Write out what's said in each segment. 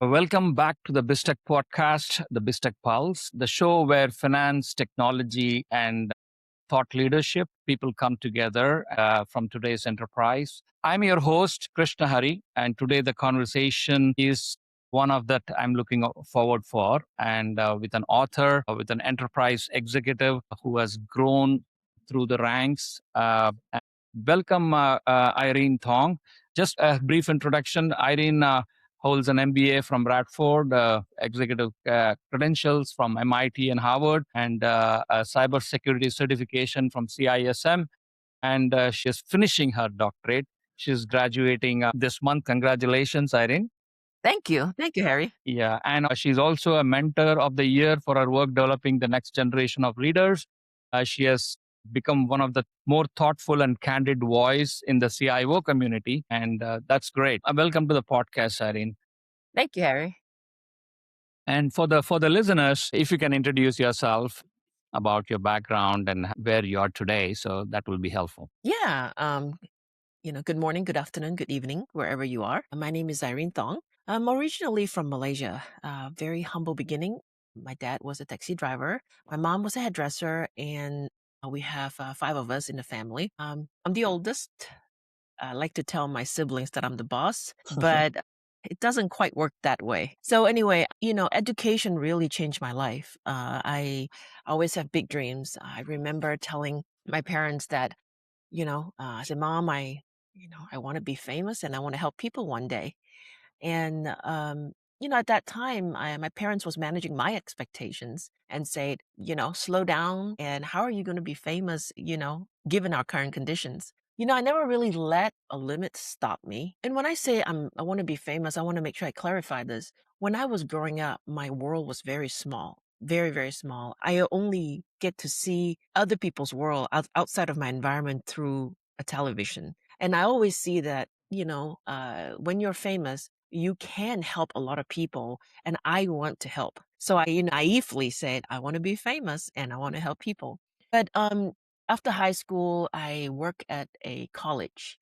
Welcome back to the BizTech podcast, the BizTech Pulse, the show where finance, technology, and thought leadership people come together from today's enterprise. I'm your host, Krishna Hari, and today the conversation is one of that I'm looking forward for, and with an author, with an enterprise executive who has grown through the ranks. Welcome, Irene Thong. Just a brief introduction. Irene holds an MBA from Radford, executive credentials from MIT and Harvard, and a cybersecurity certification from CISM. And she is finishing her doctorate. She's graduating this month. Congratulations, Irene. Thank you. Thank you, Harry. Yeah, and she's also a mentor of the year for her work developing the next generation of leaders. She has become one of the more thoughtful and candid voice in the CIO community, and that's great. Welcome to the podcast, Irene. Thank you, Harry. And for the listeners, if you can introduce yourself about your background and where you are today, so that will be helpful. Yeah. Good morning, good afternoon, good evening, wherever you are. My name is Irene Thong. I'm originally from Malaysia. Very humble beginning. My dad was a taxi driver. My mom was a hairdresser, and we have 5 of us in the family. I'm the oldest. I like to tell my siblings that I'm the boss, but it doesn't quite work that way. So anyway, education really changed my life. I always have big dreams. I remember telling my parents that, I said, Mom, I want to be famous and I want to help people one day. And, at that time, my parents was managing my expectations and said, slow down. And how are you going to be famous, given our current conditions? I never really let a limit stop me. And when I say I want to be famous, I want to make sure I clarify this. When I was growing up, my world was very small, very, very small. I only get to see other people's world outside of my environment through a television. And I always see that, when you're famous, you can help a lot of people, and I want to help. So I naively said, I want to be famous and I want to help people. But after high school, I worked at a college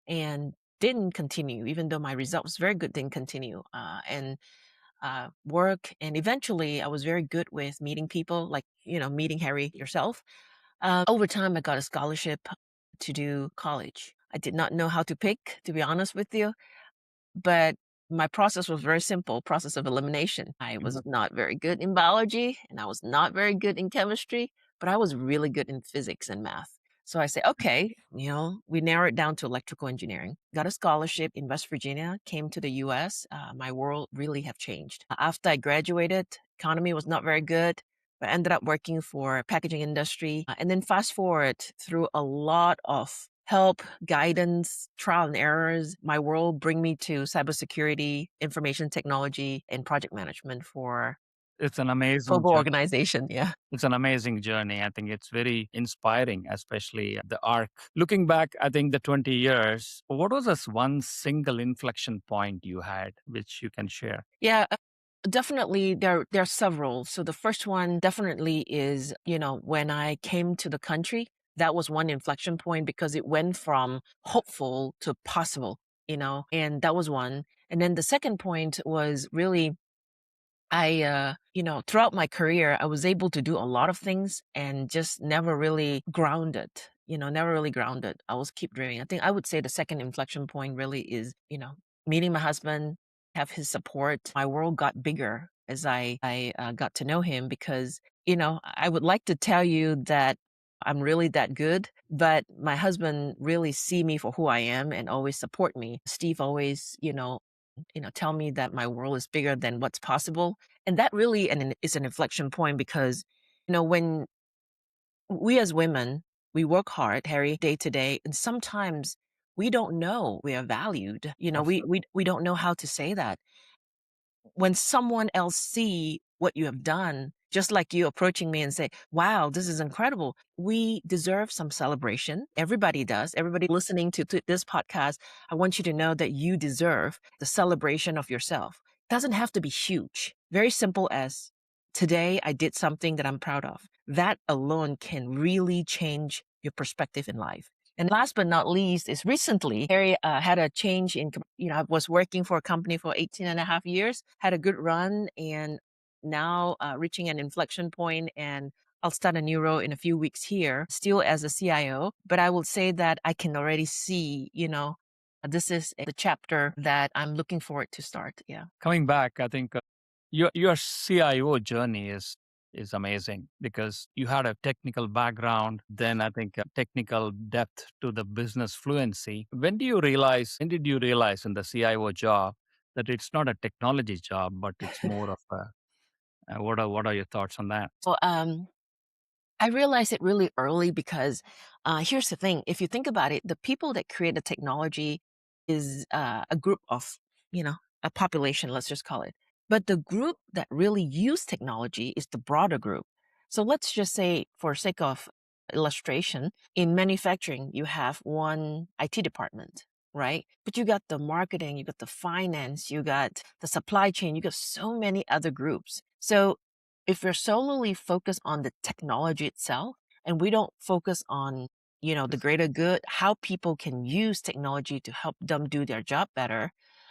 and didn't continue, even though my result was very good, didn't continue. And work. And eventually I was very good with meeting people, like, meeting Harry yourself. Over time, I got a scholarship to do college. I did not know how to pick, to be honest with you, but my process was very simple, process of elimination. I was not very good in biology and I was not very good in chemistry, but I was really good in physics and math. So I say, okay, we narrowed it down to electrical engineering. Got a scholarship in West Virginia, came to the US. My world really have changed. After I graduated, economy was not very good, but I ended up working for a packaging industry. And then fast forward through a lot of help, guidance, trial and errors. My world bring me to cybersecurity, information technology, and project management for It's an amazing global journey. organization. Yeah. It's an amazing journey. I think it's very inspiring, especially the arc. Looking back, I think the 20 years, what was this one single inflection point you had, which you can share? Yeah. Definitely, there are several. So the first one definitely is, when I came to the country, that was one inflection point because it went from hopeful to possible, and that was one. And then the second point was really throughout my career, I was able to do a lot of things and just never really grounded, never really grounded. I was keep dreaming. I think I would say the second inflection point really is, meeting my husband, have his support. My world got bigger as I got to know him because, I would like to tell you that I'm really that good, but my husband really see me for who I am and always support me. Steve always, tell me that my world is bigger than what's possible. And that really is an inflection point because, when we as women, we work hard, Harry, day to day, and sometimes we don't know we are valued. We don't know how to say that. When someone else see what you have done, just like you approaching me and say, wow, this is incredible. We deserve some celebration. Everybody does. Everybody listening to this podcast, I want you to know that you deserve the celebration of yourself. It doesn't have to be huge. Very simple as today I did something that I'm proud of. That alone can really change your perspective in life. And last but not least is recently, Harry had a change in, I was working for a company for 18 and a half years, had a good run, and now reaching an inflection point, and I'll start a new role in a few weeks here, still as a CIO. But I will say that I can already see, this is the chapter that I'm looking forward to start. Yeah. Coming back, I think your CIO journey is amazing because you had a technical background, then I think a technical depth to the business fluency. When did you realize in the CIO job that it's not a technology job, but it's more of what are your thoughts on that? So I realized it really early because here's the thing. If you think about it, the people that create the technology is a group of, a population, let's just call it. But the group that really use technology is the broader group. So let's just say, for sake of illustration, in manufacturing, you have one IT department, right? But you got the marketing, you got the finance, you got the supply chain, you got so many other groups. So if we're solely focused on the technology itself and we don't focus on the greater good, how people can use technology to help them do their job better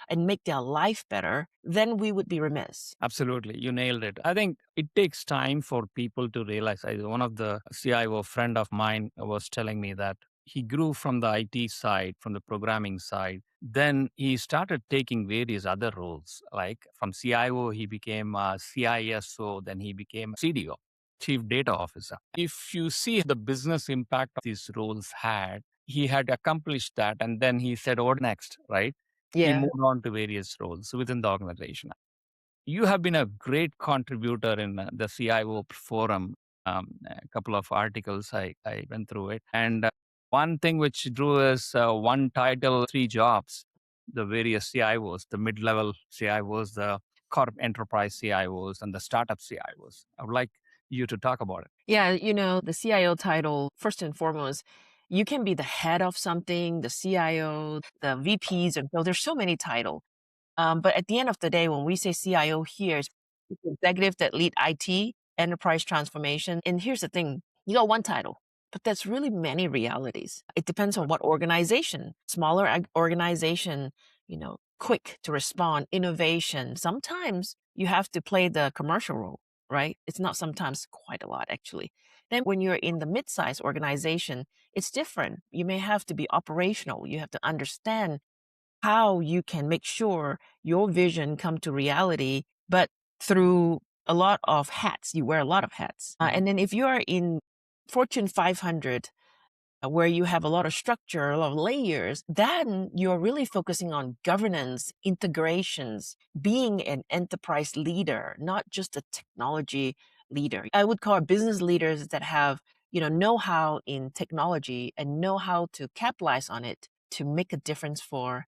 and make their life better, then we would be remiss. Absolutely. You nailed it. I think it takes time for people to realize. One of the CIO friend of mine was telling me that he grew from the IT side, from the programming side. Then he started taking various other roles. Like from CIO, he became a CISO, then he became CDO, Chief Data Officer. If you see the business impact these roles had, he had accomplished that. And then he said, what next, right? He Yeah. moved on to various roles within the organization. You have been a great contributor in the CIO forum. A couple of articles I went through it. And one thing which drew is one title, three jobs, the various CIOs, the mid level CIOs, the corp enterprise CIOs, and the startup CIOs. I would like you to talk about it. Yeah, the CIO title, first and foremost, you can be the head of something, the CIO, the VPs, and so there's so many titles. But at the end of the day, when we say CIO here, it's executive that lead IT, enterprise transformation. And here's the thing, you got one title, but that's really many realities. It depends on what organization. Smaller organization, quick to respond, innovation. Sometimes you have to play the commercial role, right? It's not sometimes quite a lot, actually. Then when you're in the mid-sized organization, it's different. You may have to be operational. You have to understand how you can make sure your vision come to reality, but through a lot of hats. You wear a lot of hats. And then if you are in Fortune 500, where you have a lot of structure, a lot of layers, then you're really focusing on governance, integrations, being an enterprise leader, not just a technology leader. I would call business leaders that have, know-how in technology and know how to capitalize on it to make a difference for,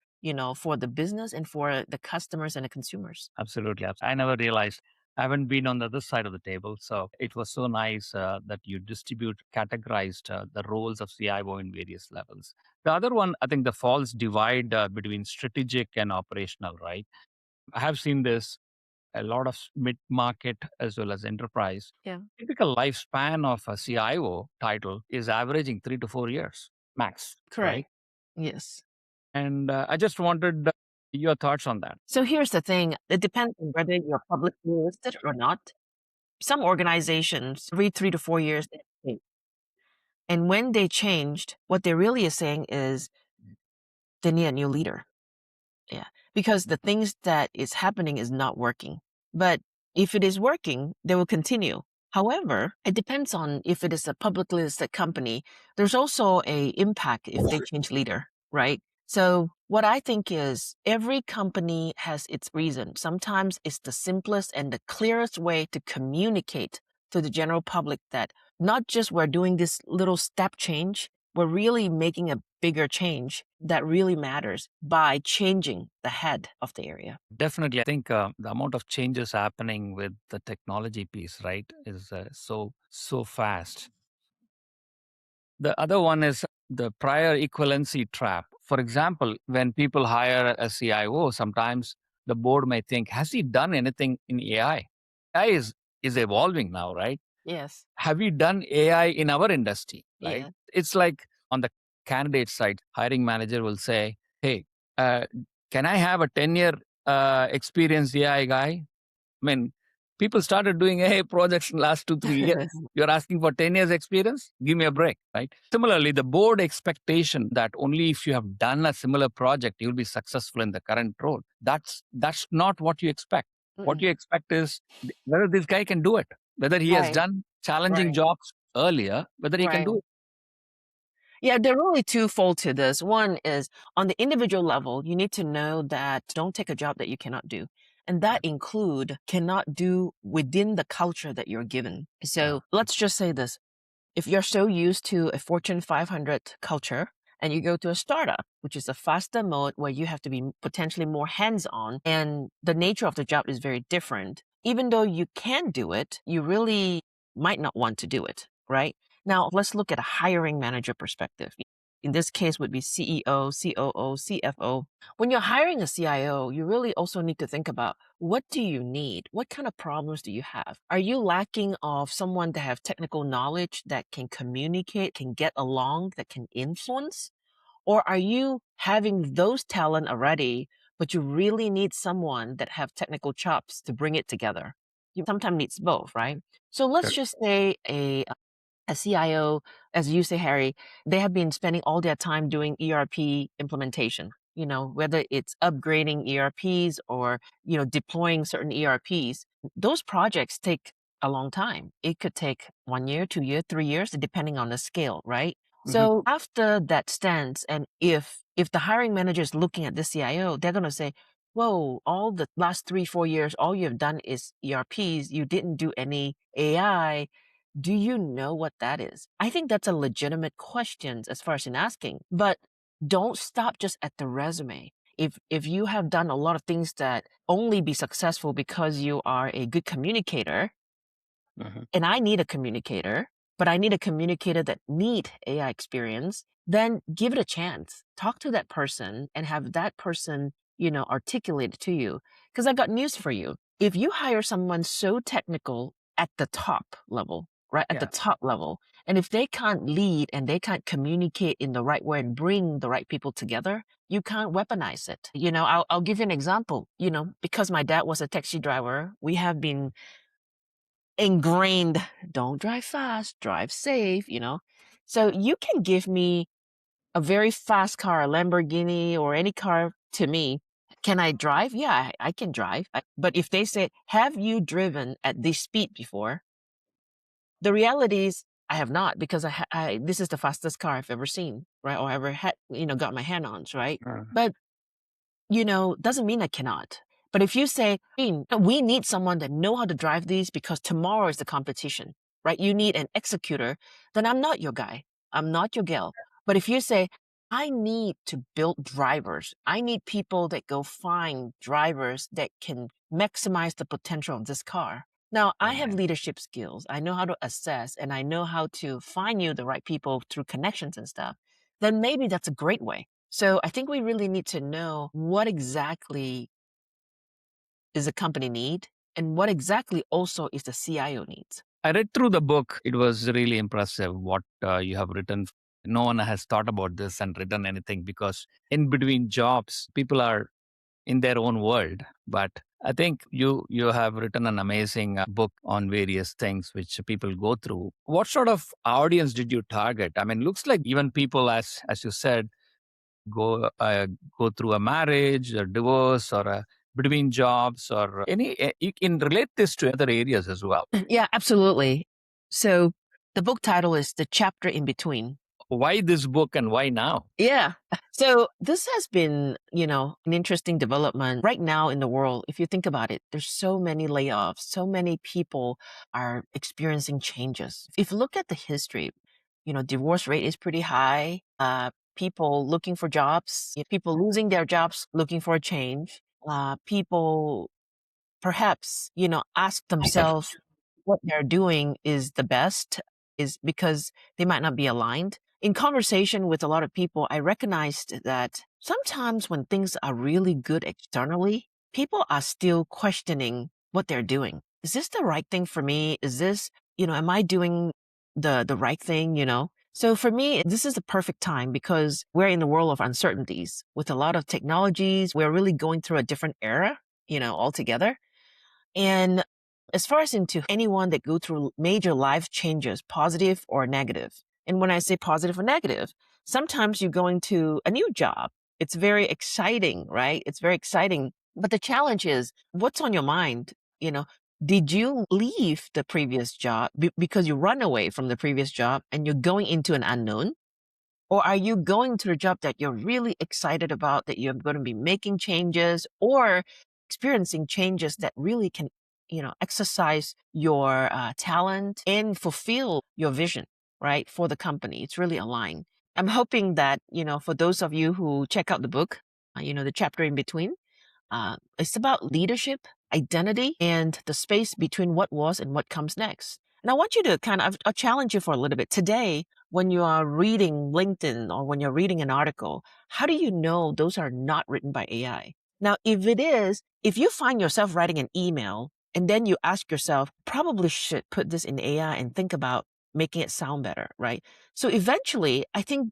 for the business and for the customers and the consumers. Absolutely. I never realized. I haven't been on the other side of the table. So it was so nice that you categorized the roles of CIO in various levels. The other one, I think the false divide between strategic and operational, right? I have seen this a lot of mid market as well as enterprise. Yeah. Typical lifespan of a CIO title is averaging 3 to 4 years max, right? Correct. Yes. And I just wanted your thoughts on that. So here's the thing. It depends on whether you're publicly listed or not. Some organizations, every 3 to 4 years, they change. And when they changed, what they really is saying is they need a new leader. Yeah. Because the things that is happening is not working. But if it is working, they will continue. However, it depends on if it is a publicly listed company. There's also a impact if they change leader, right? So what I think is every company has its reason. Sometimes it's the simplest and the clearest way to communicate to the general public that not just we're doing this little step change, we're really making a bigger change that really matters by changing the head of the area. Definitely. I think the amount of changes happening with the technology piece, right, is so fast. The other one is the prior equivalency trap. For example, when people hire a CIO, sometimes the board may think, has he done anything in AI? AI is evolving now, right? Yes. Have we done AI in our industry, right? Yeah. It's like on the candidate side, hiring manager will say, hey, can I have a 10-year experienced AI guy? I mean, people started doing AI projects in the last 2, 3 years. You're asking for 10 years experience? Give me a break, right? Similarly, the board expectation that only if you have done a similar project, you'll be successful in the current role. That's not what you expect. What you expect is whether this guy can do it, whether he has Right. done challenging Right. jobs earlier, whether he can Right. do it. Yeah, there are really twofold to this. One is on the individual level, you need to know that don't take a job that you cannot do. And that include cannot do within the culture that you're given. So let's just say this. If you're so used to a Fortune 500 culture and you go to a startup, which is a faster mode where you have to be potentially more hands-on and the nature of the job is very different, even though you can do it, you really might not want to do it, right? Now, let's look at a hiring manager perspective. In this case would be CEO, COO, CFO. When you're hiring a CIO, you really also need to think about what do you need? What kind of problems do you have? Are you lacking of someone that have technical knowledge that can communicate, can get along, that can influence? Or are you having those talent already, but you really need someone that have technical chops to bring it together? You sometimes needs both, right? So let's Correct. just say a CIO, as you say, Harry, they have been spending all their time doing ERP implementation, whether it's upgrading ERPs or, deploying certain ERPs. Those projects take a long time. It could take 1 year, 2 years, 3 years, depending on the scale, right? Mhm. So after that stance, and if the hiring manager is looking at the CIO, they're going to say, whoa, all the last 3, 4 years, all you've done is ERPs. You didn't do any AI. Do you know what that is? I think that's a legitimate question as far as in asking, but don't stop just at the resume. If you have done a lot of things that only be successful because you are a good communicator, Mhm. and I need a communicator, but I need a communicator that need AI experience, then give it a chance. Talk to that person and have that person, articulate it to you. Because I got news for you. If you hire someone so technical at the top level, right, at the Yeah. top level, and if they can't lead and they can't communicate in the right way and bring the right people together, you can't weaponize it. I'll give you an example. Because my dad was a taxi driver, we have been ingrained, don't drive fast, drive safe. So you can give me a very fast car, a Lamborghini or any car to me. Can I drive? Yeah, I can drive. But if they say, have you driven at this speed before? The reality is I have not, because this is the fastest car I've ever seen, right? Or ever had, got my hand on, right? But doesn't mean I cannot. But if you say, we need someone that know how to drive these because tomorrow is the competition, right? You need an executor, then I'm not your guy. I'm not your gal. But if you say, I need to build drivers, I need people that go find drivers that can maximize the potential of this car. Now, I have leadership skills. I know how to assess and I know how to find you the right people through connections and stuff. Then maybe that's a great way. So I think we really need to know what exactly is the company need and what exactly also is the CIO needs. I read through the book. It was really impressive what you have written. No one has thought about this and written anything because in between jobs, people are in their own world. But I think you have written an amazing book on various things which people go through. What sort of audience did you target? I mean, looks like even people, as you said, go through a marriage or divorce or between jobs or you can relate this to other areas as well. Yeah, absolutely. So the book title is The Chapter in Between. Why this book and why now? Yeah. So this has been, an interesting development right now in the world. If you think about it, there's so many layoffs, so many people are experiencing changes. If you look at the history, divorce rate is pretty high. People looking for jobs, people losing their jobs, looking for a change. People perhaps, ask themselves what they're doing is the best is because they might not be aligned. In conversation with a lot of people, I recognized that sometimes when things are really good externally, people are still questioning what they're doing. Is this the right thing for me? Is this, am I doing the right thing? So for me, this is the perfect time because we're in the world of uncertainties with a lot of technologies. We're really going through a different era, altogether. And as far as into anyone that go through major life changes, positive or negative. And when I say positive or negative, sometimes you're going to a new job. It's very exciting, right? It's very exciting. But the challenge is what's on your mind? You know, did you leave the previous job because you run away from the previous job and you're going into an unknown? Or are you going to a job that you're really excited about, that you're going to be making changes or experiencing changes that really can, exercise your talent and fulfill your vision, right, for the company? It's really aligned. I'm hoping that, for those of you who check out the book, the chapter in between, it's about leadership, identity, and the space between what was and what comes next. And I want you to I'll challenge you for a little bit. Today, when you are reading LinkedIn or when you're reading an article, how do you know those are not written by AI? Now, if it is, if you find yourself writing an email and then you ask yourself, probably should put this in AI and think about making it sound better, right? So eventually, I think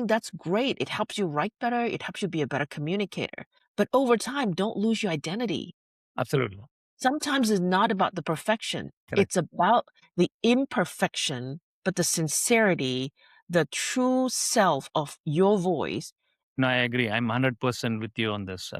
that's great. It helps you write better. It helps you be a better communicator. But over time, don't lose your identity. Absolutely. Sometimes it's not about the perfection. Correct. It's about the imperfection, but the sincerity, the true self of your voice. No, I agree. I'm 100% with you on this. I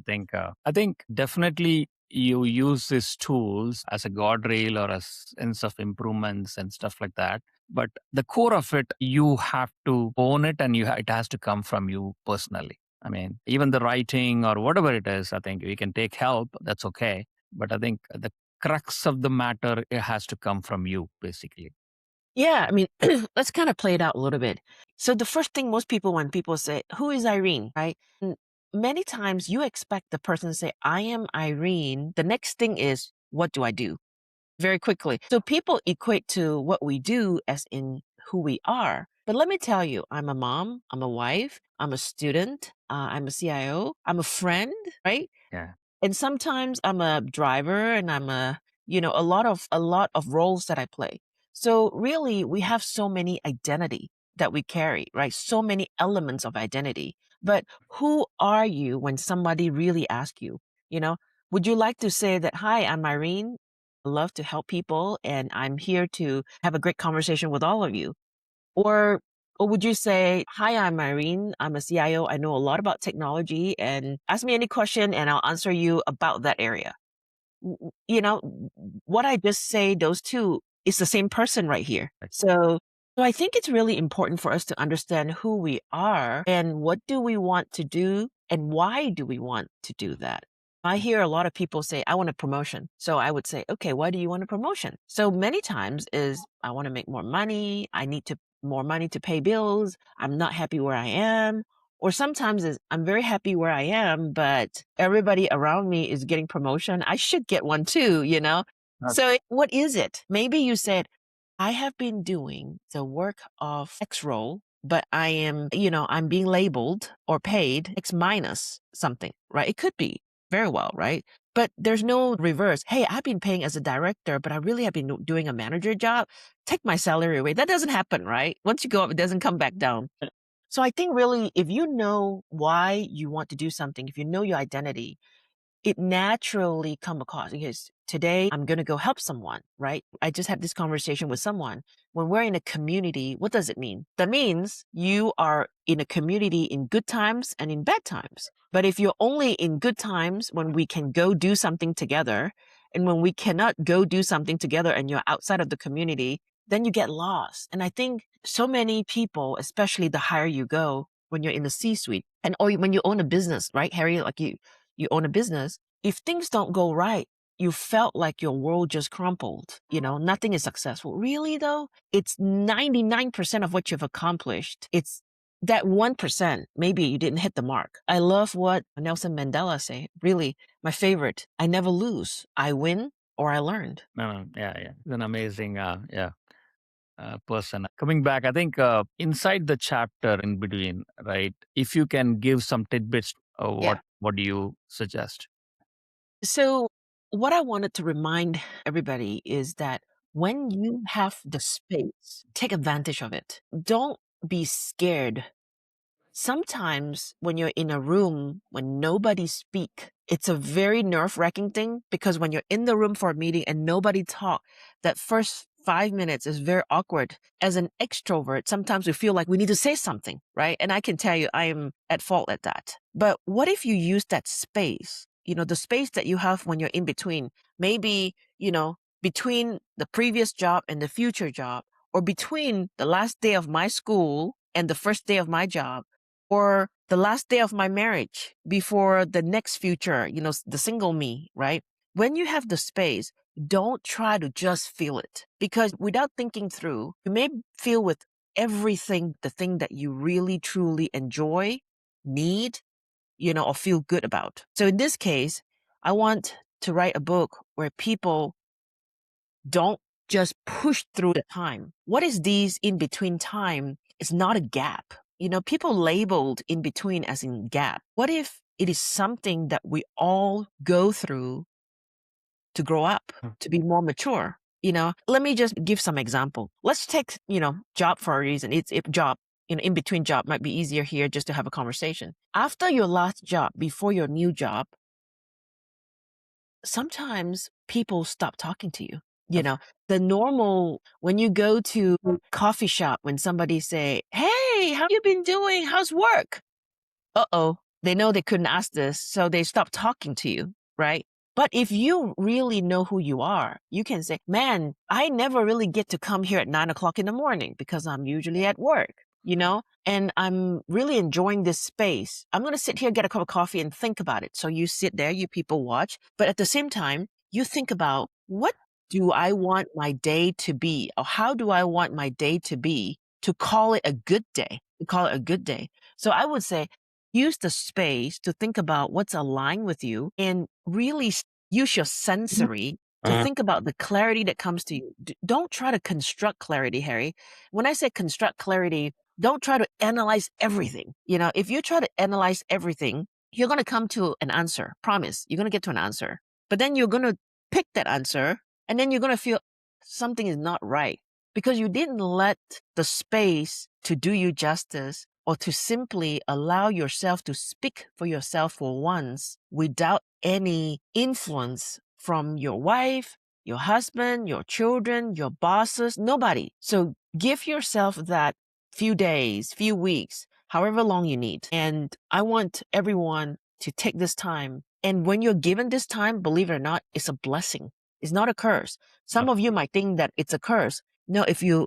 think definitely you use these tools as a guardrail or a sense of improvements and stuff like that. But the core of it, you have to own it, and it has to come from you personally. I mean, even the writing or whatever it is, I think we can take help. That's okay. But I think the crux of the matter, it has to come from you, basically. Yeah, I mean, let's kind of play it out a little bit. So the first thing most people, when people say, "Who is Irene?" right? Many times you expect the person to say, "I am Irene." The next thing is, "What do I do?" Very quickly. So people equate to what we do as in who we are. But let me tell you, I'm a mom, I'm a wife, I'm a student, I'm a CIO, I'm a friend, right? Yeah. And sometimes I'm a driver and I'm a lot of roles that I play. So really we have so many identity that we carry, right? So many elements of identity. But who are you when somebody really asks you, you know, would you like to say that, "Hi, I'm Irene. I love to help people and I'm here to have a great conversation with all of you." Or or would you say, "Hi, I'm Irene. I'm a CIO. I know a lot about technology and ask me any question and I'll answer you about that area." What I just say, those two, is the same person right here. Right. So I think it's really important for us to understand who we are and what do we want to do and why do we want to do that. I hear a lot of people say, "I want a promotion." So I would say, "Okay, why do you want a promotion?" So many times is, "I want to make more money. I need to more money to pay bills. I'm not happy where I am." Or sometimes is, "I'm very happy where I am, but everybody around me is getting promotion. I should get one too." So what is it? Maybe you said, "I have been doing the work of X role, but I'm being labeled or paid X minus something," right? It could be very well, right? But there's no reverse. "Hey, I've been paying as a director, but I really have been doing a manager job. Take my salary away." That doesn't happen, right? Once you go up, it doesn't come back down. So I think really, if you know why you want to do something, if you know your identity, it naturally come across because today I'm going to go help someone, right? I just had this conversation with someone. When we're in a community, what does it mean? That means you are in a community in good times and in bad times. But if you're only in good times when we can go do something together, and when we cannot go do something together and you're outside of the community, then you get lost. And I think so many people, especially the higher you go when you're in the C-suite and or when you own a business, right, Harry? Like you own a business, if things don't go right, you felt like your world just crumpled. Nothing is successful. Really, though, it's 99% of what you've accomplished. It's that 1%, maybe you didn't hit the mark. I love what Nelson Mandela say. Really, my favorite. I never lose. I win or I learned. No, yeah, yeah. It's an amazing, person. Coming back, I think inside the chapter in between, right? If you can give some tidbits, Yeah. what do you suggest? So, what I wanted to remind everybody is that when you have the space, take advantage of it. Don't be scared. Sometimes when you're in a room, when nobody speak, it's a very nerve-wracking thing, because when you're in the room for a meeting and nobody talk, that first 5 minutes is very awkward. As an extrovert, sometimes we feel like we need to say something, right? And I can tell you, I am at fault at that. But what if you use that space, the space that you have when you're in between, maybe, between the previous job and the future job, or between the last day of my school and the first day of my job, or the last day of my marriage before the next future, the single me, right? When you have the space, don't try to just feel it, because without thinking through, you may feel with everything, the thing that you really truly enjoy, need, or feel good about. So in this case, I want to write a book where people don't just push through the time. What is these in between time? It's not a gap. People labeled in between as in gap. What if it is something that we all go through to grow up, to be more mature? Let me just give some example. Let's take, job for a reason. It's job, in between job might be easier here just to have a conversation. After your last job, before your new job, sometimes people stop talking to you. The normal, when you go to a coffee shop, when somebody say, "Hey, how you been doing? How's work?" Uh-oh, they know they couldn't ask this, so they stop talking to you, right? But if you really know who you are, you can say, "Man, I never really get to come here at 9 o'clock in the morning because I'm usually at work, and I'm really enjoying this space. I'm going to sit here, get a cup of coffee and think about it." So you sit there, you people watch, but at the same time, you think about, what do I want my day to be? Or how do I want my day to be to call it a good day? So I would say, use the space to think about what's aligned with you, and really use your sensory to think about the clarity that comes to you. Don't try to construct clarity, Harry. When I say construct clarity, don't try to analyze everything. If you try to analyze everything, you're going to come to an answer. Promise. You're going to get to an answer. But then you're going to pick that answer, and then you're going to feel something is not right, because you didn't let the space to do you justice, or to simply allow yourself to speak for yourself for once without any influence from your wife, your husband, your children, your bosses, nobody. So give yourself that few days, few weeks, however long you need. And I want everyone to take this time. And when you're given this time, believe it or not, it's a blessing. It's not a curse. Some of you might think that it's a curse. No,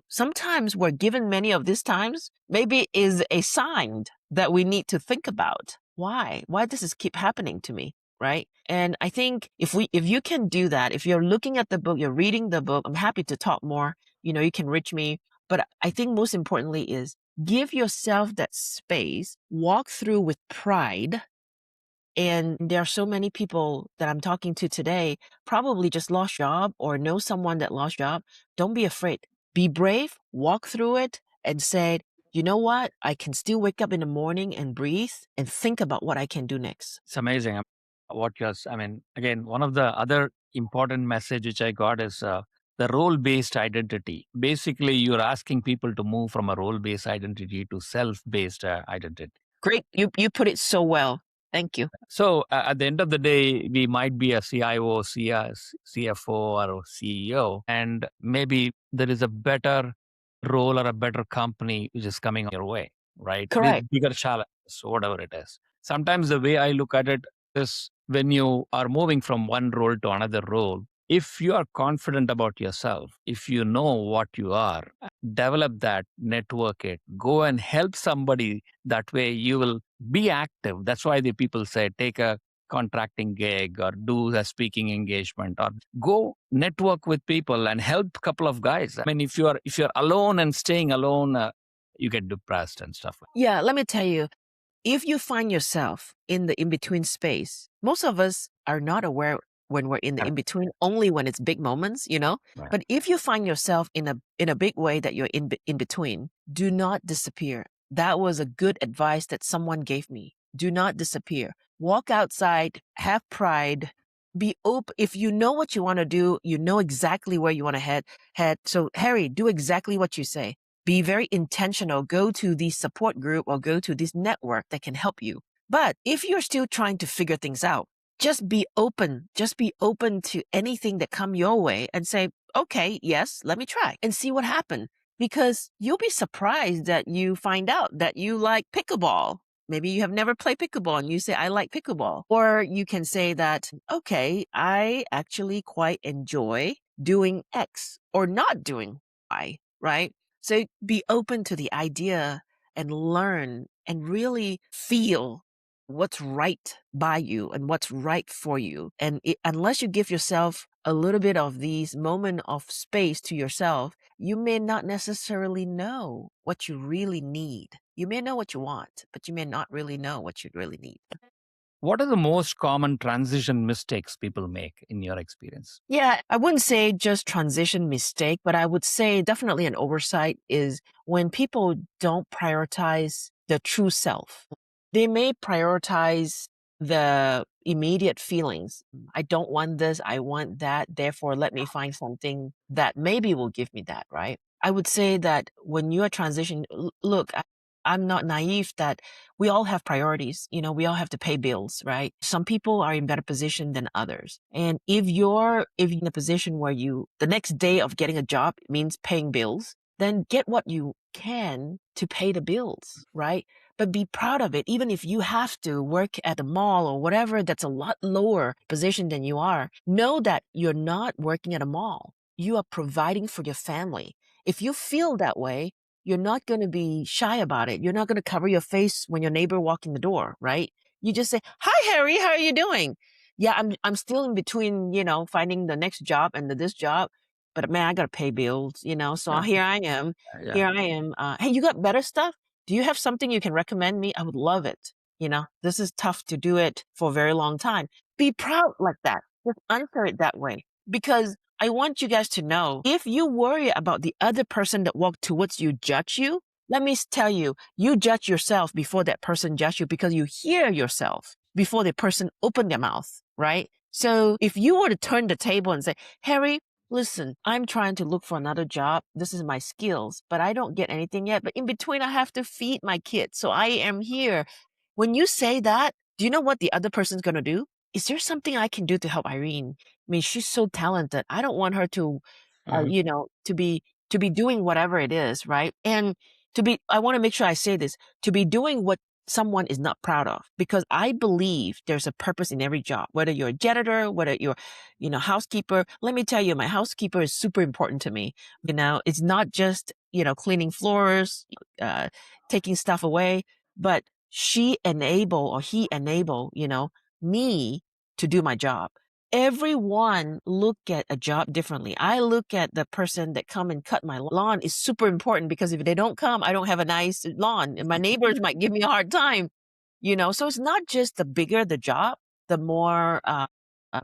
sometimes we're given many of these times, maybe it is a sign that we need to think about. Why does this keep happening to me? Right? And I think if you can do that, if you're looking at the book, you're reading the book, I'm happy to talk more. You can reach me. But I think most importantly is, give yourself that space, walk through with pride. And there are so many people that I'm talking to today, probably just lost job or know someone that lost job. Don't be afraid. Be brave, walk through it, and say, you know what? I can still wake up in the morning and breathe and think about what I can do next. It's amazing again, one of the other important message which I got is the role-based identity. Basically, you're asking people to move from a role-based identity to self-based identity. Great. You put it so well. Thank you. So at the end of the day, we might be a CIO, CFO, or CEO, and maybe there is a better role or a better company which is coming your way, right? Correct. With bigger challenges, whatever it is. Sometimes the way I look at it is, when you are moving from one role to another role, if you are confident about yourself, if you know what you are, develop that, network it, go and help somebody. That way you will be active. That's why the people say, take a contracting gig or do a speaking engagement, or go network with people and help a couple of guys. If you're alone and staying alone, you get depressed and stuff like that. Yeah, let me tell you, if you find yourself in the in-between space, most of us are not aware when we're in the in-between, only when it's big moments, Right. But if you find yourself in a big way that you're in between, do not disappear. That was a good advice that someone gave me. Do not disappear. Walk outside, have pride, be open. If you know what you want to do, you know exactly where you want to head. So Harry, do exactly what you say. Be very intentional. Go to the support group or go to this network that can help you. But if you're still trying to figure things out, just be open. Just be open to anything that come your way and say, okay, yes, let me try and see what happens. Because you'll be surprised that you find out that you like pickleball. Maybe you have never played pickleball and you say, I like pickleball. Or you can say that, okay, I actually quite enjoy doing X or not doing Y, right? So be open to the idea and learn and really feel what's right by you and what's right for you. And unless you give yourself a little bit of these moment of space to yourself, you may not necessarily know what you really need. You may know what you want, but you may not really know what you really need. What are the most common transition mistakes people make in your experience? Yeah, I wouldn't say just transition mistake, but I would say definitely an oversight is when people don't prioritize the true self. They may prioritize the immediate feelings. I don't want this, I want that, therefore let me find something that maybe will give me that, right? I would say that when you are transitioning, look, I'm not naive that we all have priorities. You know, we all have to pay bills, right? Some people are in better position than others. And if you're in a position where the next day of getting a job means paying bills, then get what you can to pay the bills, right? But be proud of it. Even if you have to work at the mall or whatever that's a lot lower position than you are, know that you're not working at a mall. You are providing for your family. If you feel that way, you're not going to be shy about it. You're not going to cover your face when your neighbor walks in the door, right? You just say, "Hi, Harry, how are you doing?" Yeah, I'm still in between, finding the next job and this job, but man, I got to pay bills, so Yeah. here I am. Yeah. Here I am. Hey, you got better stuff? Do you have something you can recommend me? I would love it. This is tough to do it for a very long time. Be proud like that. Just answer it that way. Because I want you guys to know, if you worry about the other person that walked towards you judge you, let me tell you, you judge yourself before that person judge you because you hear yourself before the person opened their mouth, right? So if you were to turn the table and say, Harry, listen, I'm trying to look for another job. This is my skills, but I don't get anything yet. But in between, I have to feed my kids. So I am here. When you say that, do you know what the other person's going to do? Is there something I can do to help Irene? I mean, she's so talented. I don't want her to, Mhm. to be doing whatever it is, right? And I want to make sure I say this, to be doing what someone is not proud of, because I believe there's a purpose in every job, whether you're a janitor, whether you're, housekeeper. Let me tell you, my housekeeper is super important to me. It's not just, cleaning floors, taking stuff away, but he enable, me to do my job. Everyone look at a job differently. I look at the person that come and cut my lawn is super important, because if they don't come, I don't have a nice lawn and my neighbors might give me a hard time, So it's not just the bigger the job, the more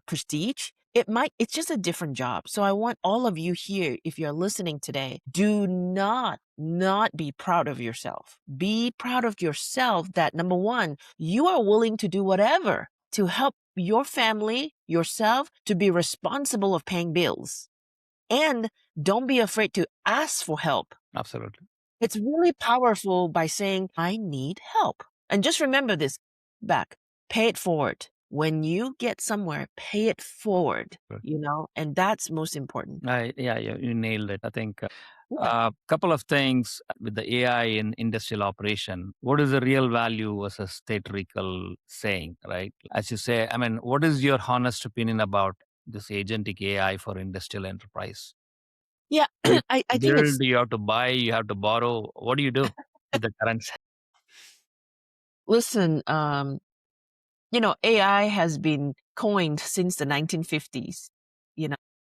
prestige. It's just a different job. So I want all of you here, if you're listening today, do not be proud of yourself. Be proud of yourself that, number one, you are willing to do whatever to help your family, yourself, to be responsible of paying bills. And don't be afraid to ask for help. Absolutely. It's really powerful by saying, I need help. And just remember this back, pay it forward. When you get somewhere, pay it forward, Good. and that's most important. Yeah, you nailed it. I think Yeah. a couple of things with the AI in industrial operation. What is the real value versus theatrical saying, right? As you say, I mean, what is your honest opinion about this agentic AI for industrial enterprise? Yeah, Do you I think build, it's, you have to buy, you have to borrow. What do you do with the current? listen, AI has been coined since the 1950s,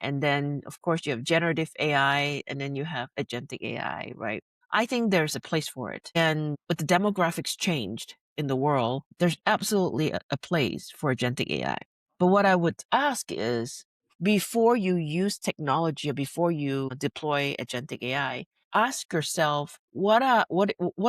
and then, of course, you have generative AI, and then you have agentic AI, right? I think there's a place for it. And with the demographics changed in the world, there's absolutely a place for agentic AI. But what I would ask is, before you use technology or before you deploy agentic AI, ask yourself, what are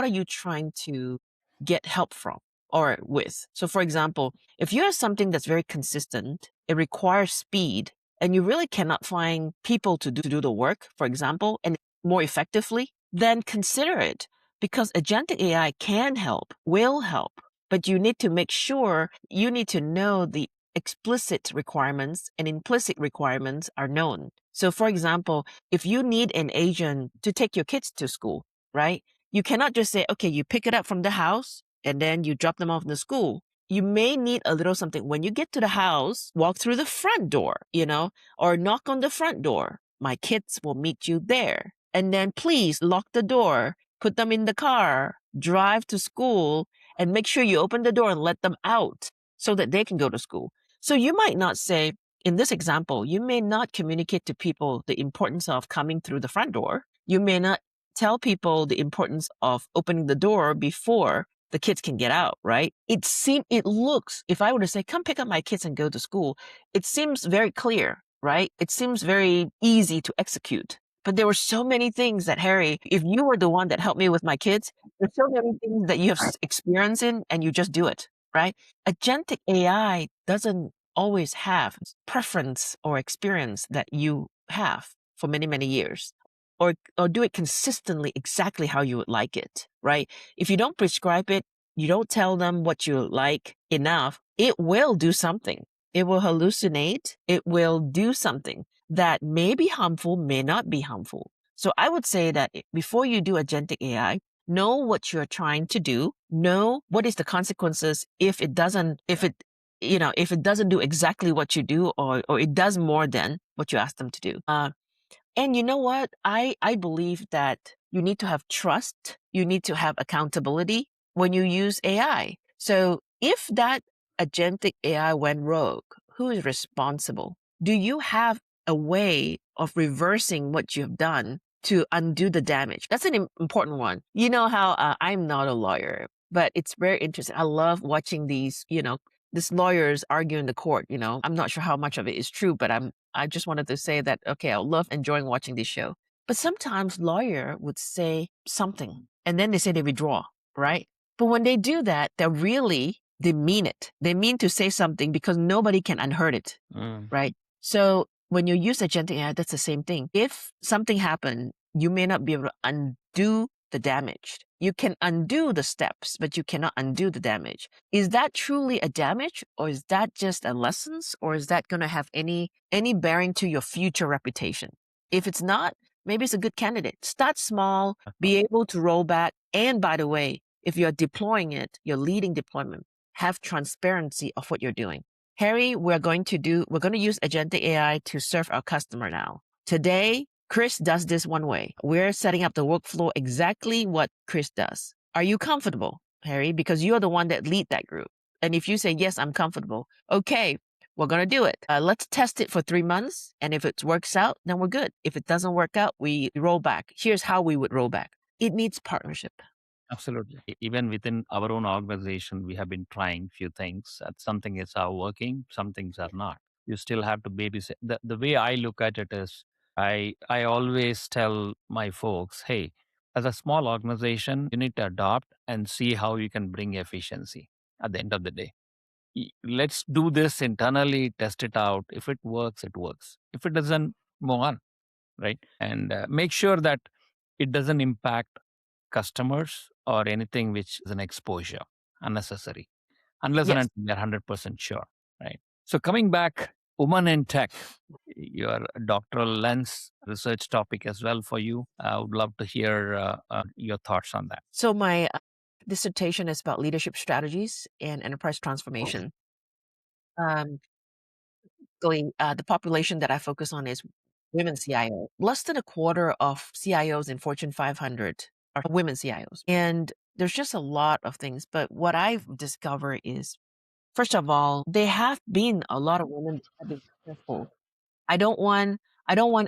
you trying to get help from or with? So for example, if you have something that's very consistent, it requires speed, and you really cannot find people to do the work, for example, and more effectively, then consider it, because agentic AI can help, will help, but you need to make sure you need to know the explicit requirements and implicit requirements are known. So for example, if you need an agent to take your kids to school, right? You cannot just say, okay, you pick it up from the house and then you drop them off in the school. You may need a little something. When you get to the house, walk through the front door, or knock on the front door. My kids will meet you there. And then please lock the door, put them in the car, drive to school, and make sure you open the door and let them out so that they can go to school. So you might not say, in this example, you may not communicate to people the importance of coming through the front door. You may not tell people the importance of opening the door before the kids can get out, right? It looks, if I were to say, come pick up my kids and go to school, it seems very clear, right? It seems very easy to execute. But there were so many things that, Harry, if you were the one that helped me with my kids, there's so many things that you have experience in and you just do it, right? Agentic AI doesn't always have preference or experience that you have for many, many years, or do it consistently exactly how you would like it, right? If you don't prescribe it, you don't tell them what you like enough, it will do something. It will hallucinate. It will do something that may be harmful, may not be harmful. So I would say that before you do agentic AI, know what you're trying to do, know what is the consequences if it doesn't do exactly what you do, or it does more than what you ask them to do. And you know what? I believe that you need to have trust. You need to have accountability when you use AI. So if that agentic AI went rogue, who is responsible? Do you have a way of reversing what you've done to undo the damage? That's an important one. You know how I'm not a lawyer, but it's very interesting. I love watching these lawyers argue in the court. I'm not sure how much of it is true, but I just wanted to say that, okay, I love enjoying watching this show. But sometimes lawyer would say something and then they say they withdraw, right? But when they do that, they mean it. They mean to say something because nobody can unheard it, right? So when you use agentic AI, that's the same thing. If something happened, you may not be able to undo the damage. You can undo the steps, but you cannot undo the damage. Is that truly a damage, or is that just a lessons, or is that going to have any bearing to your future reputation? If it's not, maybe it's a good candidate. Start small, be able to roll back. And by the way, if you're deploying it, you're leading deployment, have transparency of what you're doing. Harry, we're going to use agentic AI to serve our customer now. Today, Chris does this one way. We're setting up the workflow exactly what Chris does. Are you comfortable, Harry? Because you're the one that lead that group. And if you say, yes, I'm comfortable, okay, we're going to do it. Let's test it for 3 months. And if it works out, then we're good. If it doesn't work out, we roll back. Here's how we would roll back. It needs partnership. Absolutely. Even within our own organization, we have been trying few things. Some things are working, some things are not. You still have to babysit. The way I look at it is, I always tell my folks, hey, as a small organization, you need to adopt and see how you can bring efficiency at the end of the day. Let's do this internally, test it out. If it works, it works. If it doesn't, move on, right? And make sure that it doesn't impact customers or anything which is an exposure unnecessary, unless and Yes. until they're 100% sure, right? So coming back, women in tech, your doctoral lens research topic as well for you. I would love to hear your thoughts on that. So my dissertation is about leadership strategies and enterprise transformation. The population that I focus on is women CIO. Less than a quarter of CIOs in Fortune 500 are women CIOs. And there's just a lot of things. But what I've discovered is, first of all, there have been a lot of women that have been successful. I don't want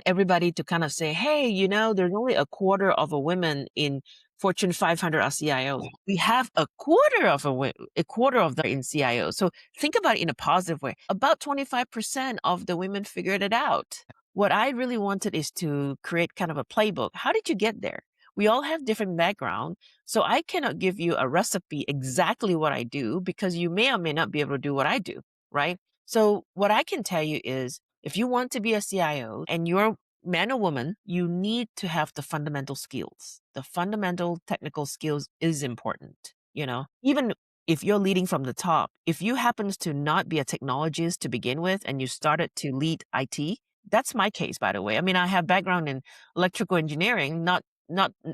everybody to kind of say, hey, there's only a quarter of a women in Fortune 500 are CIOs. We have a quarter of them in CIOs. So think about it in a positive way. About 25% of the women figured it out. What I really wanted is to create kind of a playbook. How did you get there? We all have different background. So I cannot give you a recipe exactly what I do, because you may or may not be able to do what I do, right? So what I can tell you is, if you want to be a CIO and you're man or woman, you need to have the fundamental skills. The fundamental technical skills is important. Even if you're leading from the top, if you happens to not be a technologist to begin with and you started to lead IT, that's my case, by the way. I mean, I have background in electrical engineering, not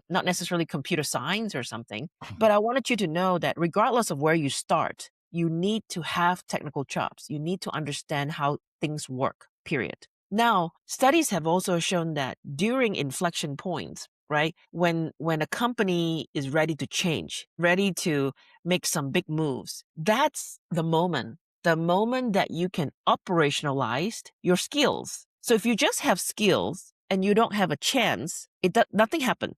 necessarily computer science or something, but I wanted you to know that regardless of where you start, you need to have technical chops. You need to understand how things work, period. Now, studies have also shown that during inflection points, right, when a company is ready to change, ready to make some big moves, that's the moment that you can operationalize your skills. So if you just have skills and you don't have a chance, nothing happens.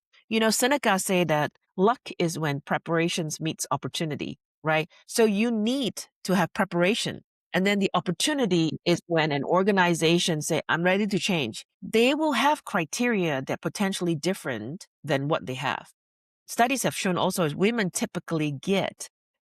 Seneca say that luck is when preparations meets opportunity, right? So you need to have preparation. And then the opportunity is when an organization say, I'm ready to change. They will have criteria that potentially different than what they have. Studies have shown also is women typically get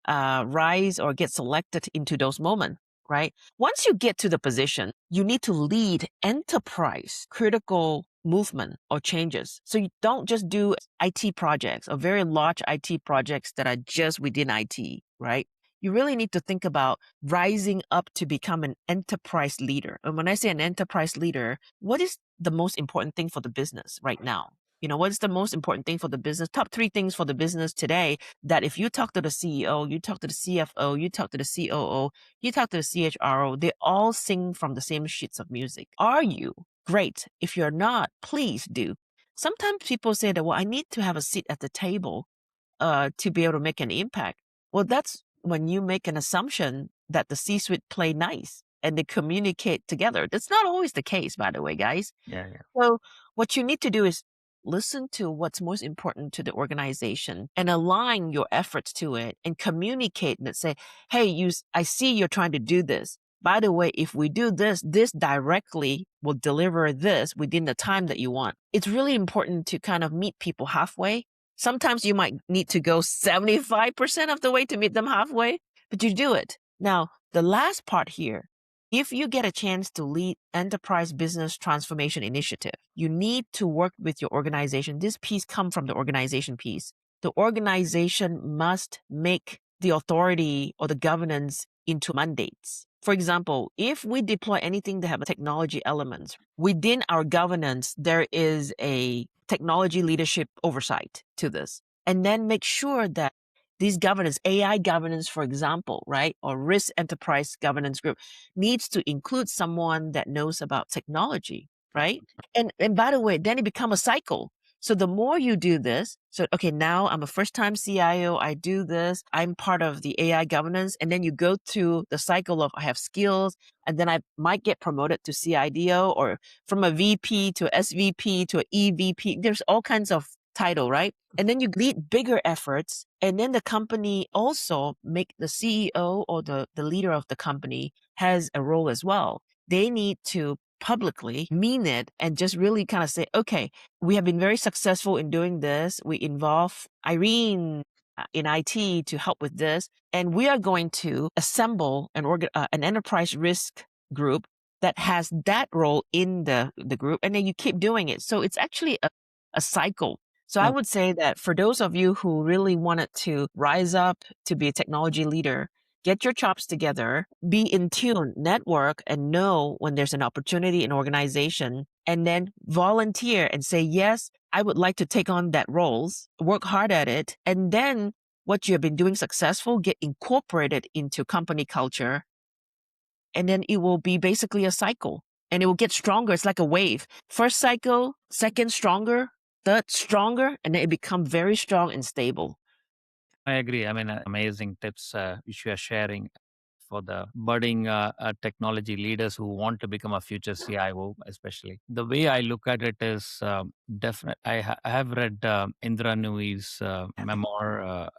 rise or get selected into those moments, right? Once you get to the position, you need to lead enterprise critical movement or changes. So you don't just do IT projects or very large IT projects that are just within IT, right? You really need to think about rising up to become an enterprise leader. And when I say an enterprise leader, what is the most important thing for the business right now? What is the most important thing for the business? Top 3 things for the business today that if you talk to the CEO, you talk to the CFO, you talk to the COO, you talk to the CHRO, they all sing from the same sheets of music. Are you? Great. If you're not, please do. Sometimes people say that, well, I need to have a seat at the table to be able to make an impact. Well, that's when you make an assumption that the C-suite play nice and they communicate together. That's not always the case, by the way, guys. Yeah, yeah. So what you need to do is listen to what's most important to the organization and align your efforts to it and communicate and say, hey, I see you're trying to do this. By the way, if we do this, this directly will deliver this within the time that you want. It's really important to kind of meet people halfway. Sometimes you might need to go 75% of the way to meet them halfway, but you do it. Now, the last part here, if you get a chance to lead enterprise business transformation initiative, you need to work with your organization. This piece comes from the organization piece. The organization must make the authority or the governance into mandates. For example, if we deploy anything that have technology elements, within our governance, there is a technology leadership oversight to this. And then make sure that these governance, AI governance, for example, right, or risk enterprise governance group needs to include someone that knows about technology, right? And by the way, then it becomes a cycle. So the more you do this, so okay, now I'm a first-time CIO, I do this, I'm part of the AI governance, and then you go through the cycle of I have skills, and then I might get promoted to CIDO or from a VP to SVP to an EVP. There's all kinds of title, right? And then you lead bigger efforts, and then the company also make the CEO or the leader of the company has a role as well. They need to publicly mean it and just really kind of say, okay, we have been very successful in doing this. We involve Irene in IT to help with this. And we are going to assemble an enterprise risk group that has that role in the group. And then you keep doing it. So it's actually a cycle. So I would say that for those of you who really wanted to rise up to be a technology leader, get your chops together, be in tune, network, and know when there's an opportunity in organization, and then volunteer and say, yes, I would like to take on that roles, work hard at it. And then what you have been doing successful, get incorporated into company culture. And then it will be basically a cycle and it will get stronger. It's like a wave. First cycle, second stronger, third stronger, and then it become very strong and stable. I agree. I mean, amazing tips which you are sharing for the budding technology leaders who want to become a future CIO, especially. The way I look at it is definite. I have read Indra Nui's memoir,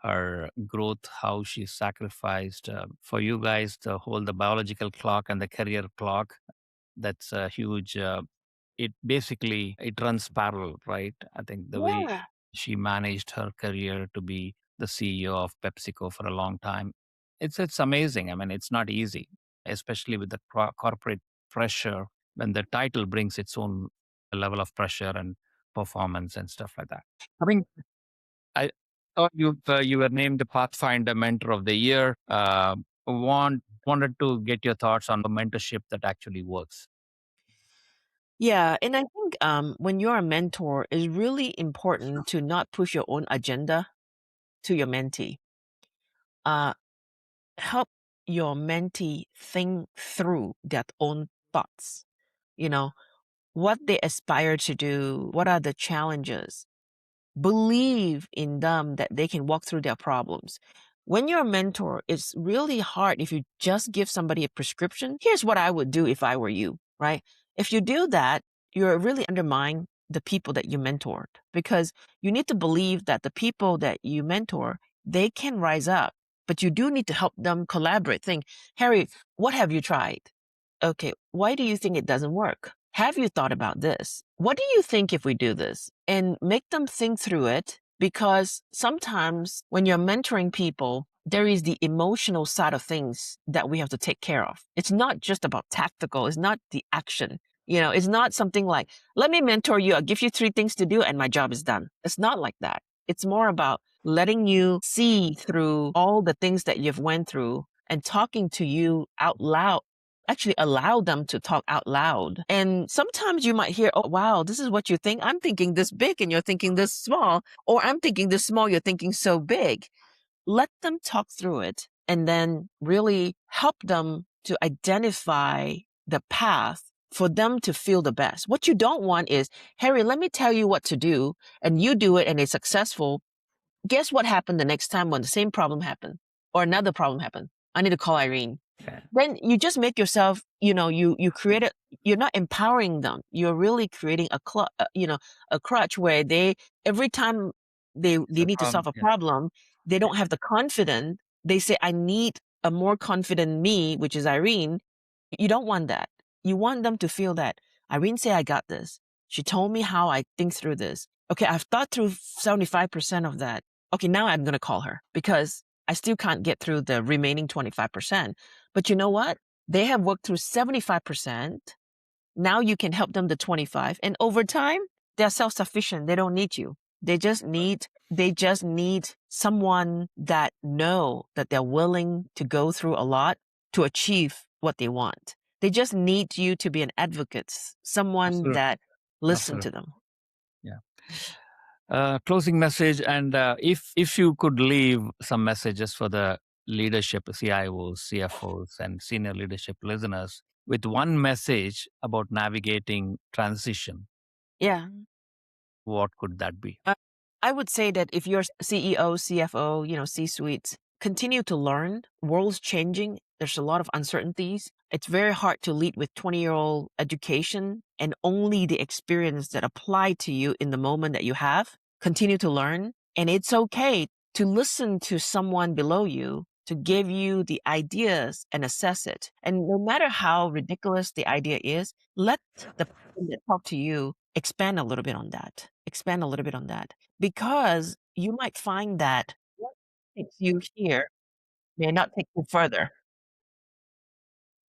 her growth, how she sacrificed for you guys to hold the biological clock and the career clock. That's a huge. It basically it runs parallel, right? I think the way Yeah. she managed her career to be the CEO of PepsiCo for a long time, it's amazing. I mean, it's not easy, especially with the corporate pressure. when the title brings its own level of pressure and performance and stuff like that. I mean, I thought you were named the Pathfinder Mentor of the Year. Wanted to get your thoughts on the mentorship that actually works. Yeah, and I think when you're a mentor, it's really important to not push your own agenda to your mentee. Help your mentee think through their own thoughts. You know, what they aspire to do, what are the challenges. Believe in them that they can walk through their problems. When you're a mentor, it's really hard if you just give somebody a prescription. Here's what I would do if I were you, right? If you do that, you're really undermining the people that you mentored, because you need to believe that the people that you mentor, they can rise up, but you do need to help them collaborate. Think, Harry, what have you tried? Okay, why do you think it doesn't work? Have you thought about this? What do you think if we do this? And make them think through it, because sometimes when you're mentoring people, there is the emotional side of things that we have to take care of. It's not just about tactical. It's not the action. It's not something like, let me mentor you. I'll give you 3 things to do and my job is done. It's not like that. It's more about letting you see through all the things that you've went through and talking to you out loud. Actually allow them to talk out loud. And sometimes you might hear, oh, wow, this is what you think. I'm thinking this big and you're thinking this small, or I'm thinking this small, you're thinking so big. Let them talk through it and then really help them to identify the path for them to feel the best. What you don't want is, Harry, let me tell you what to do, and you do it and it's successful. Guess what happened the next time when the same problem happened or another problem happened? I need to call Irene. Okay. Then you just make yourself, you create it. You're not empowering them. You're really creating a crutch where every time they need to solve a problem, they don't have the confidence. They say, I need a more confident me, which is Irene. You don't want that. You want them to feel that Irene say, I got this. She told me how I think through this. Okay, I've thought through 75% of that. Okay, now I'm going to call her because I still can't get through the remaining 25%. But you know what? They have worked through 75%. Now you can help them to 25. And over time, they're self-sufficient. They don't need you. They just need someone that know that they're willing to go through a lot to achieve what they want. They just need you to be an advocate, someone Absolutely. that listen Absolutely. to them. Yeah. Closing message, and if you could leave some messages for the leadership, CIOs, CFOs, and senior leadership listeners with one message about navigating transition, Yeah. what could that be? I would say that if you're CEO, CFO, C-suites, continue to learn. World's changing. There's a lot of uncertainties. It's very hard to lead with 20-year-old education and only the experience that apply to you in the moment that you have. Continue to learn. And it's okay to listen to someone below you to give you the ideas and assess it. And no matter how ridiculous the idea is, let the person that talk to you expand a little bit on that. Expand a little bit on that. Because you might find that what takes you here may not take you further.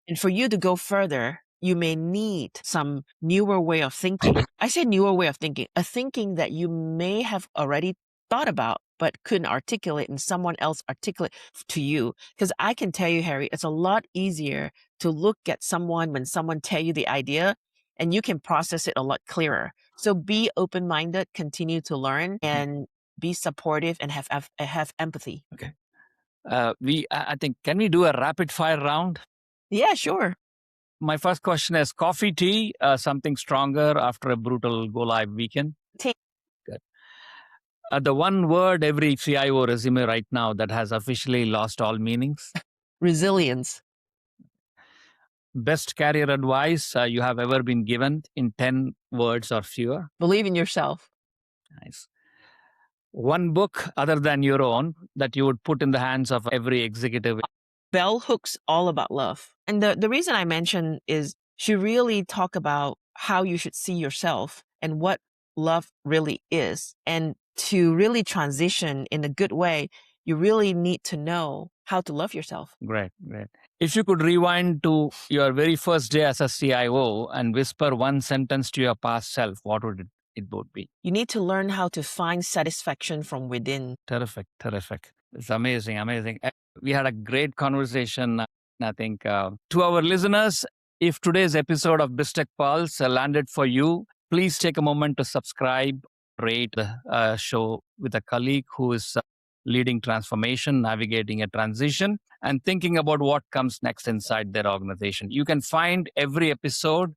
And for you to go further, you may need some newer way of thinking. I say newer way of thinking, a thinking that you may have already thought about, but couldn't articulate and someone else articulate to you. Because I can tell you, Harry, it's a lot easier to look at someone when someone tell you the idea and you can process it a lot clearer. So be open-minded, continue to learn, and be supportive and have empathy. Okay. I think, can we do a rapid fire round? Yeah, sure. My first question is coffee, tea, something stronger after a brutal go live weekend? Tea. Good. The one word every CIO resume right now that has officially lost all meanings? Resilience. Best career advice you have ever been given in 10 words or fewer? Believe in yourself. Nice. One book other than your own that you would put in the hands of every executive? Bell Hooks All About Love. And the reason I mention is she really talk about how you should see yourself and what love really is. And to really transition in a good way, you really need to know how to love yourself. Great. If you could rewind to your very first day as a CIO and whisper one sentence to your past self, what would it would be? You need to learn how to find satisfaction from within. Terrific. It's amazing. We had a great conversation. I think to our listeners, if today's episode of BizTech Pulse landed for you, please take a moment to subscribe, rate the show with a colleague who is leading transformation, navigating a transition, and thinking about what comes next inside their organization. You can find every episode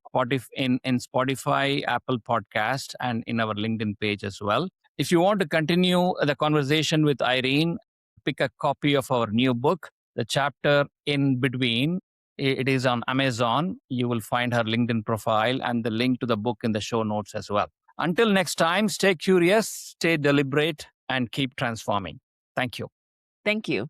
in Spotify, Apple Podcast, and in our LinkedIn page as well. If you want to continue the conversation with Irene, pick a copy of our new book, The Chapter in Between. It is on Amazon. You will find her LinkedIn profile and the link to the book in the show notes as well. Until next time, stay curious, stay deliberate, and keep transforming. Thank you. Thank you.